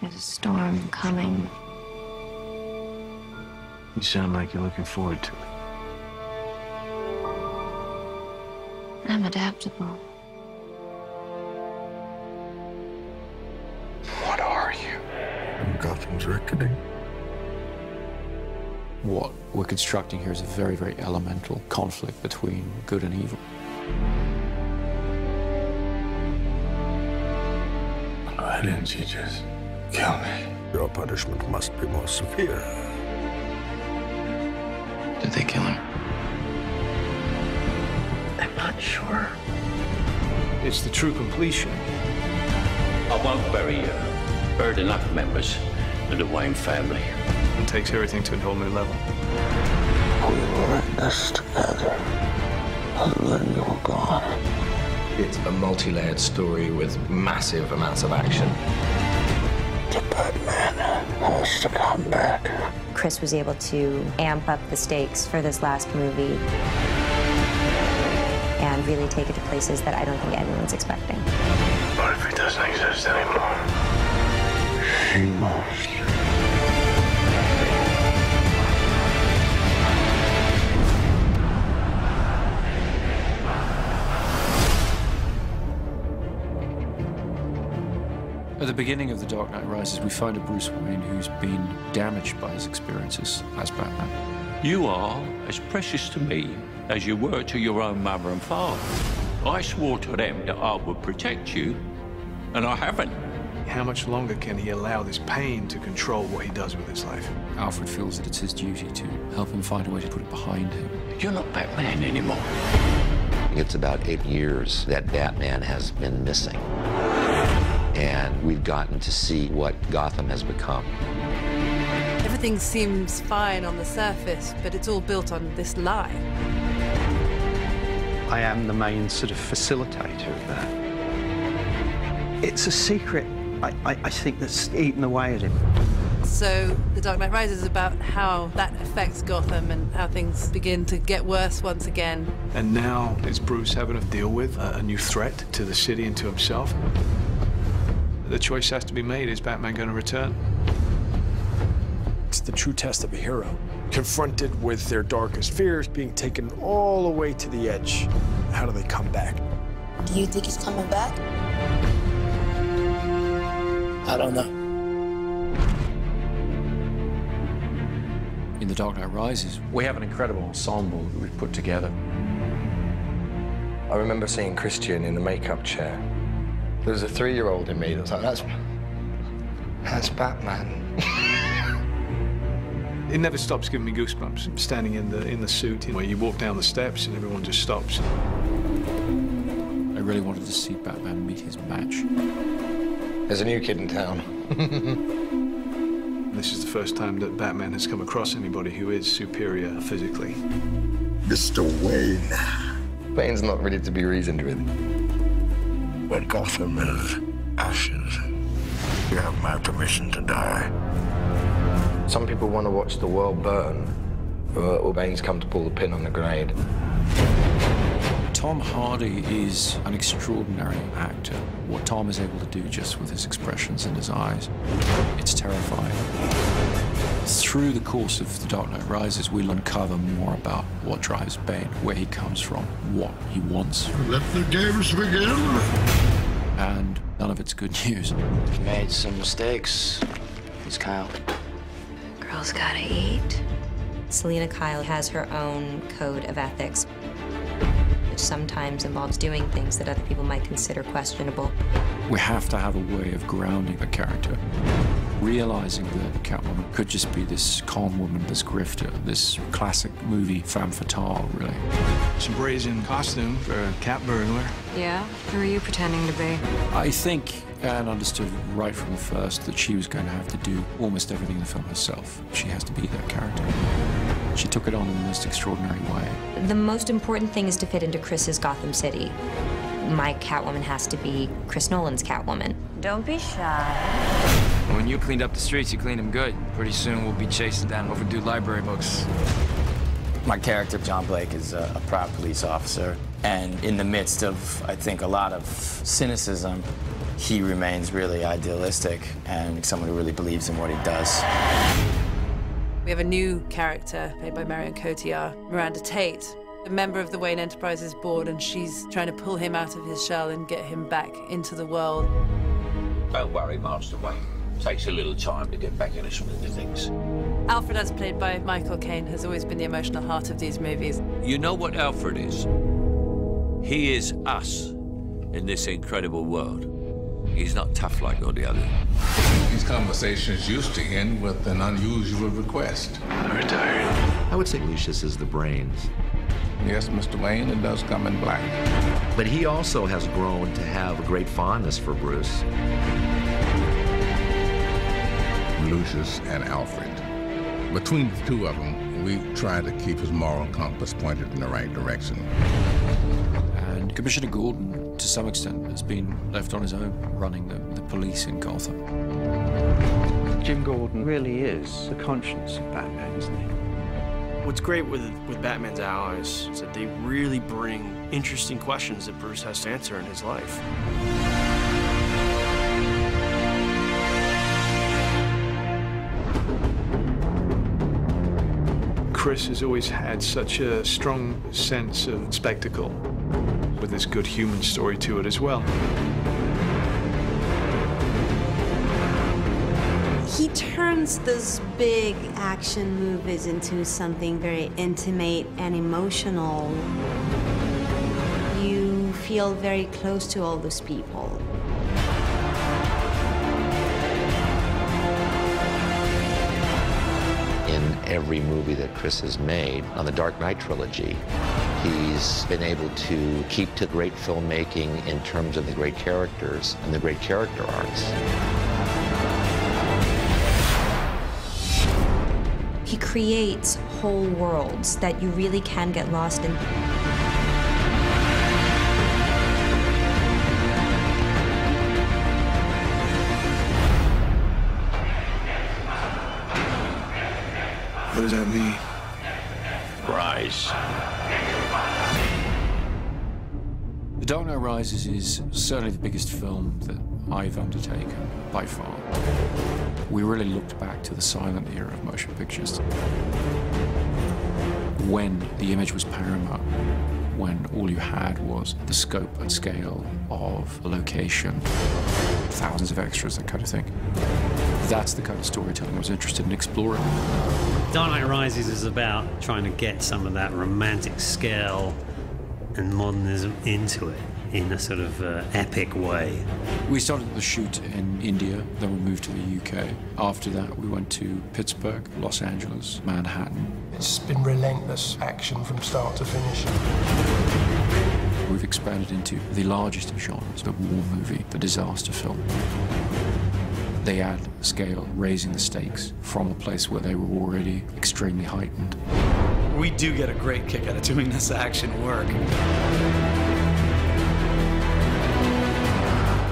There's a storm coming. You sound like you're looking forward to it. I'm adaptable. What are you? I'm Gotham's reckoning. What we're constructing here is a very, very elemental conflict between good and evil. Why didn't you just kill me? Your punishment must be more severe. Did they kill him? I'm not sure. It's the true completion. I won't bury you. Buried enough members of the Wayne family. It takes everything to a whole new level. We were in this together, and then you were gone. It's a multi-layered story with massive amounts of action. The Batman has to come back. Chris was able to amp up the stakes for this last movie and really take it to places that I don't think anyone's expecting. What if it doesn't exist anymore? She must. At the beginning of The Dark Knight Rises, we find a Bruce Wayne who's been damaged by his experiences as Batman. You are as precious to me as you were to your own mother and father. I swore to them that I would protect you, and I haven't. How much longer can he allow this pain to control what he does with his life? Alfred feels that it's his duty to help him find a way to put it behind him. You're not Batman anymore. It's about 8 years that Batman has been missing. And we've gotten to see what Gotham has become. Everything seems fine on the surface, but it's all built on this lie. I am the main sort of facilitator of that. It's a secret, I think, that's eaten away at him. So The Dark Knight Rises is about how that affects Gotham and how things begin to get worse once again. And now is Bruce having to deal with a new threat to the city and to himself? The choice has to be made. Is Batman going to return? It's the true test of a hero. Confronted with their darkest fears, being taken all the way to the edge. How do they come back? Do you think he's coming back? I don't know. In The Dark Knight Rises, we have an incredible ensemble that we've put together. I remember seeing Christian in the makeup chair. There was a 3-year-old in me that was like, that's Batman. It never stops giving me goosebumps. Standing in the suit, where you walk down the steps and everyone just stops. I really wanted to see Batman meet his match. There's a new kid in town. This is the first time that Batman has come across anybody who is superior physically. Mr. Wayne. Wayne's not ready to be reasoned with. When Gotham is ashes, you have my permission to die. Some people want to watch the world burn, or Wayne's come to pull the pin on the grenade. Tom Hardy is an extraordinary actor. What Tom is able to do just with his expressions and his eyes, it's terrifying. Through the course of The Dark Knight Rises, we'll uncover more about what drives Bane, where he comes from, what he wants. Let the games begin. And none of it's good news. We've made some mistakes. Who's Kyle? Girls gotta eat. Selina Kyle has her own code of ethics, which sometimes involves doing things that other people might consider questionable. We have to have a way of grounding a character, realizing that Catwoman could just be this con woman, this grifter, this classic movie femme fatale, really. Some brazen costume for a cat burglar. Yeah? Who are you pretending to be? I think Anne understood right from the first that she was going to have to do almost everything in the film herself. She has to be that character. She took it on in the most extraordinary way. The most important thing is to fit into Chris's Gotham City. My Catwoman has to be Chris Nolan's Catwoman. Don't be shy. When you cleaned up the streets, you cleaned them good. Pretty soon we'll be chasing down overdue library books. My character, John Blake, is a proud police officer. And in the midst of, I think, a lot of cynicism, he remains really idealistic and someone who really believes in what he does. We have a new character played by Marion Cotillard, Miranda Tate, a member of the Wayne Enterprises board, and she's trying to pull him out of his shell and get him back into the world. Don't worry, Master Wayne. Takes a little time to get back into some of the things. Alfred, as played by Michael Caine, has always been the emotional heart of these movies. You know what Alfred is? He is us in this incredible world. He's not tough like all the others. These conversations used to end with an unusual request. I'm retired. I would say Lucius is the brains. Yes, Mr. Wayne, it does come in black. But he also has grown to have a great fondness for Bruce. Lucius and Alfred. Between the two of them, we tried to keep his moral compass pointed in the right direction. And Commissioner Gordon, to some extent, has been left on his own, running the police in Gotham. Jim Gordon really is the conscience of Batman, isn't he? What's great with Batman's allies is that they really bring interesting questions that Bruce has to answer in his life. Chris has always had such a strong sense of spectacle, with this good human story to it as well. He turns those big action movies into something very intimate and emotional. You feel very close to all those people. In every movie that Chris has made on the Dark Knight trilogy, he's been able to keep to great filmmaking in terms of the great characters and the great character arcs. He creates whole worlds that you really can get lost in. What does that mean? Rise. The Dark Knight Rises is certainly the biggest film that I've undertaken, by far. We really looked back to the silent era of motion pictures, when the image was paramount, when all you had was the scope and scale of a location, thousands of extras, that kind of thing. That's the kind of storytelling I was interested in exploring. Dark Knight Rises is about trying to get some of that romantic scale and modernism into it in a sort of epic way. We started the shoot in India, then we moved to the UK. After that, we went to Pittsburgh, Los Angeles, Manhattan. It's been relentless action from start to finish. We've expanded into the largest of genres, the war movie, the disaster film. They add scale, raising the stakes from a place where they were already extremely heightened. We do get a great kick out of doing this action work.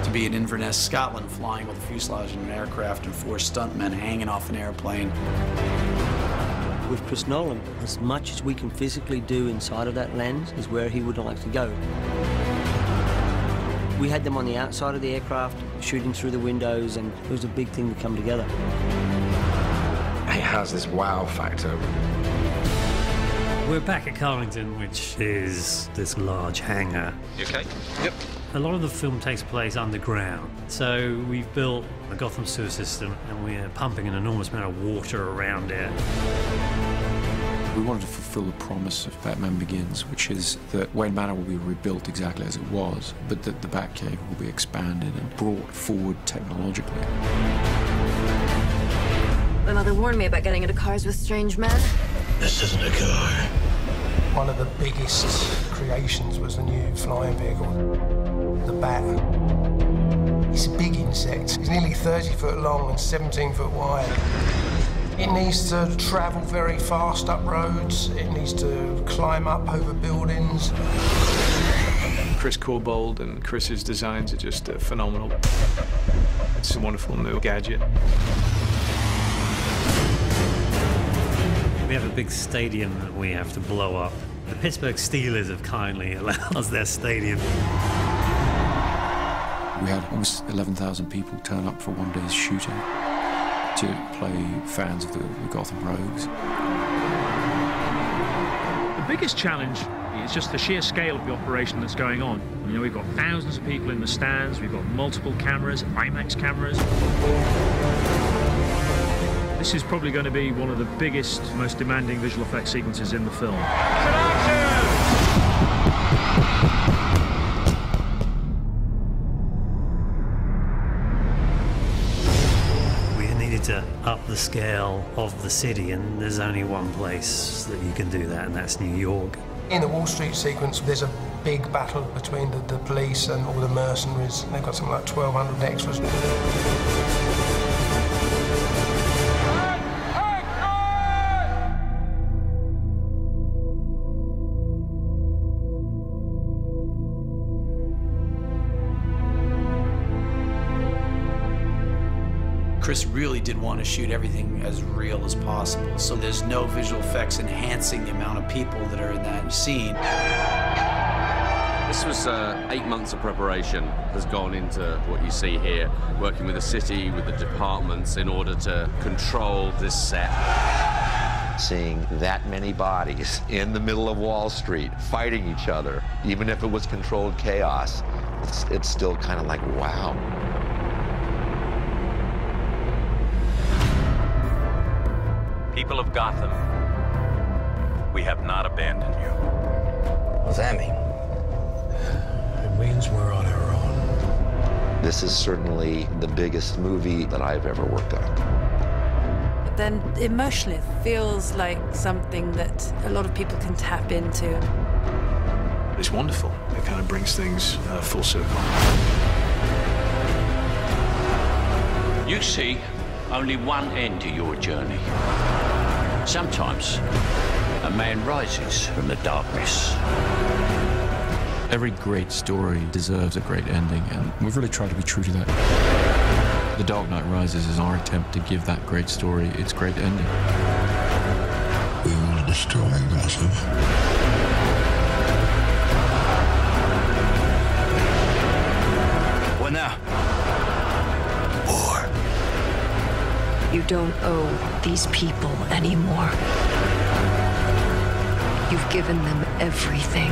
To be in Inverness, Scotland, flying with a fuselage in an aircraft and 4 stuntmen hanging off an airplane. With Chris Nolan, as much as we can physically do inside of that lens is where he would like to go. We had them on the outside of the aircraft, shooting through the windows, and it was a big thing to come together. It has this wow factor. We're back at Carlington, which is this large hangar. You okay? Yep. A lot of the film takes place underground. So we've built a Gotham sewer system, and we're pumping an enormous amount of water around it. We wanted to fulfill the promise of Batman Begins, which is that Wayne Manor will be rebuilt exactly as it was, but that the Batcave will be expanded and brought forward technologically. My mother warned me about getting into cars with strange men. This isn't a car. One of the biggest creations was the new flying vehicle, the Bat. It's a big insect. It's nearly 30 foot long and 17 foot wide. It needs to travel very fast up roads. It needs to climb up over buildings. Chris Corbould and Chris's designs are just phenomenal. It's a wonderful new gadget. We have a big stadium that we have to blow up. The Pittsburgh Steelers have kindly allowed us their stadium. We had almost 11,000 people turn up for one day's shooting to play fans of the Gotham Rogues. The biggest challenge is just the sheer scale of the operation that's going on. You know, we've got thousands of people in the stands, we've got multiple cameras, IMAX cameras. This is probably going to be one of the biggest, most demanding visual effects sequences in the film. To up the scale of the city, and there's only one place that you can do that, and that's New York. In the Wall Street sequence, there's a big battle between the police and all the mercenaries. They've got something like 1,200 extras. Chris really did want to shoot everything as real as possible, so there's no visual effects enhancing the amount of people that are in that scene. This was 8 months of preparation has gone into what you see here, working with the city, with the departments in order to control this set. Seeing that many bodies in the middle of Wall Street fighting each other, even if it was controlled chaos, it's still kind of like, wow. People of Gotham, we have not abandoned you. What does that mean? It means we're on our own. This is certainly the biggest movie that I've ever worked on. But then emotionally, it feels like something that a lot of people can tap into. It's wonderful. It kind of brings things full circle. You see only one end to your journey. Sometimes a man rises from the darkness. Every great story deserves a great ending, and we've really tried to be true to that. The Dark Knight Rises is our attempt to give that great story its great ending. We will destroy Gotham. What now? You don't owe these people anymore. You've given them everything.